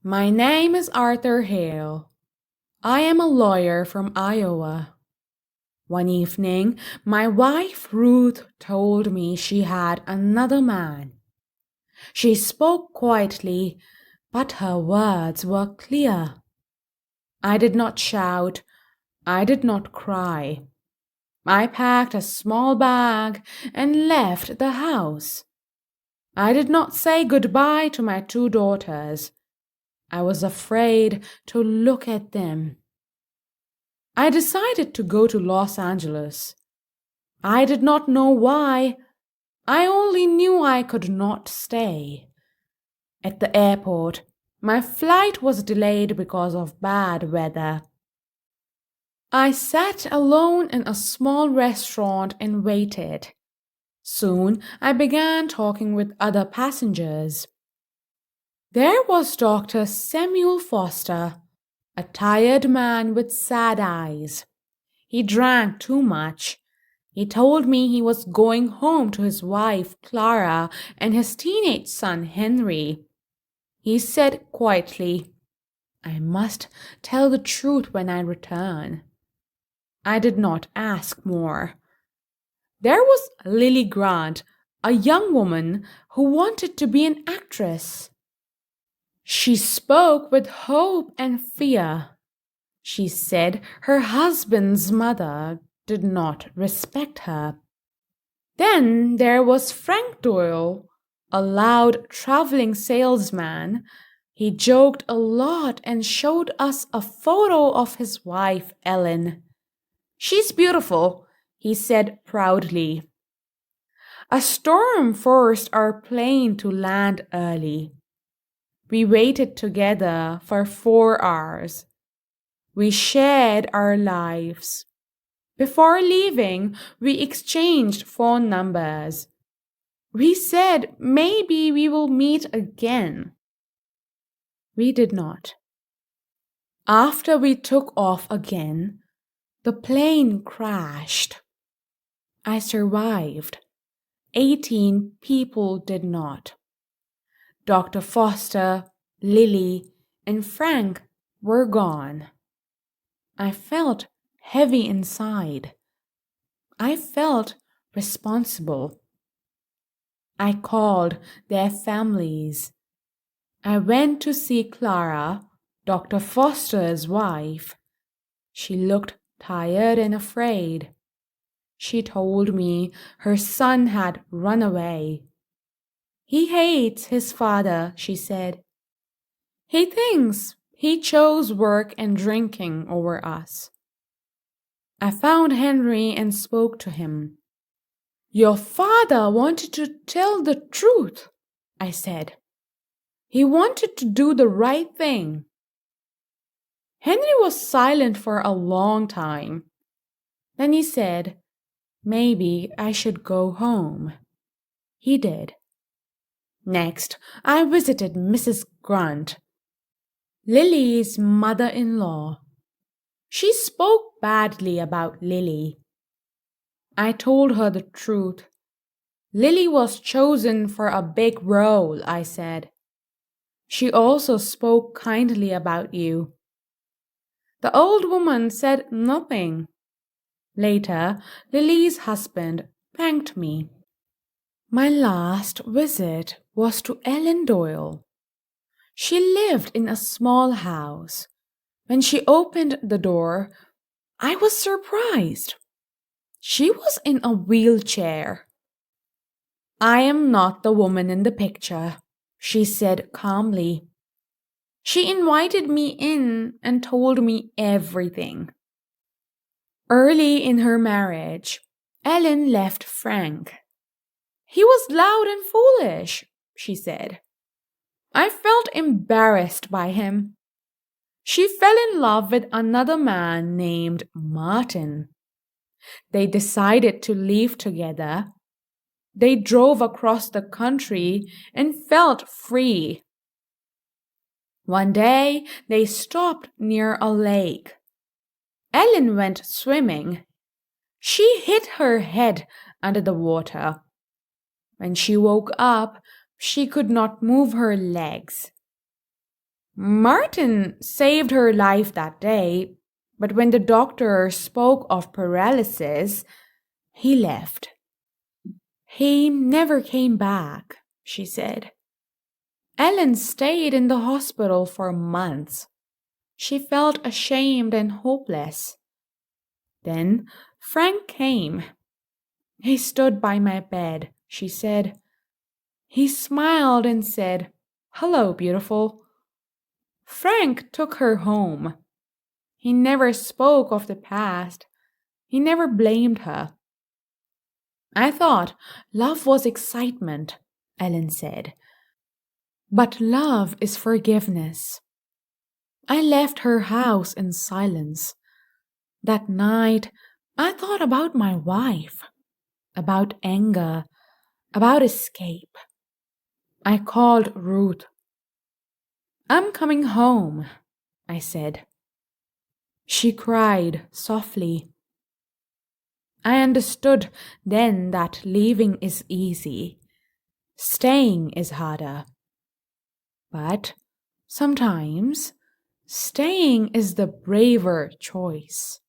My name is Arthur Hale. I am a lawyer from Iowa. One evening, my wife Ruth told me she had another man. She spoke quietly, but her words were clear. I did not shout. I did not cry. I packed a small bag and left the house. I did not say goodbye to my two daughters. I was afraid to look at them. I decided to go to Los Angeles. I did not know why. I only knew I could not stay. At the airport, my flight was delayed because of bad weather. I sat alone in a small restaurant and waited. Soon I began talking with other passengers. There was Dr. Samuel Foster, a tired man with sad eyes. He drank too much. He told me he was going home to his wife, Clara, and his teenage son, Henry. He said quietly, "I must tell the truth when I return." I did not ask more. There was Lily Grant, a young woman who wanted to be an actress. She spoke with hope and fear. She said her husband's mother did not respect her. Then there was Frank Doyle, a loud traveling salesman. He joked a lot and showed us a photo of his wife, Ellen. "She's beautiful," he said proudly. A storm forced our plane to land early. We waited together for 4 hours. We shared our lives. Before leaving, we exchanged phone numbers. We said maybe we will meet again. We did not. After we took off again, the plane crashed. I survived. 18 people did not. Dr. Foster, Lily, and Frank were gone. I felt heavy inside. I felt responsible. I called their families. I went to see Clara, Dr. Foster's wife. She looked tired and afraid. She told me her son had run away. "He hates his father," she said. "He thinks he chose work and drinking over us." I found Henry and spoke to him. "Your father wanted to tell the truth," I said. "He wanted to do the right thing." Henry was silent for a long time. Then he said, "Maybe I should go home." He did. Next, I visited Mrs. Grant, Lily's mother-in-law. She spoke badly about Lily. I told her the truth. "Lily was chosen for a big role," I said. "She also spoke kindly about you." The old woman said nothing. Later, Lily's husband thanked me. My last visit was to Ellen Doyle. She lived in a small house. When she opened the door, I was surprised. She was in a wheelchair. "I am not the woman in the picture," she said calmly. She invited me in and told me everything. Early in her marriage, Ellen left Frank. "He was loud and foolish," she said. I felt embarrassed by him. She fell in love with another man named Martin. They decided to live together. They drove across the country and felt free. One day, they stopped near a lake. Ellen went swimming. She hit her head under the water. When she woke up, she could not move her legs. Martin saved her life that day, but when the doctor spoke of paralysis, he left. He never came back, she said. Ellen stayed in the hospital for months. She felt ashamed and hopeless. Then Frank came. He stood by my bed, she said. He smiled and said, "Hello, beautiful." Frank took her home. He never spoke of the past. He never blamed her. I thought love was excitement, Ellen said. But love is forgiveness. I left her house in silence. That night, I thought about my wife, about anger, about escape. I called Ruth. "I'm coming home," I said. She cried softly. I understood then that leaving is easy. Staying is harder. But sometimes staying is the braver choice.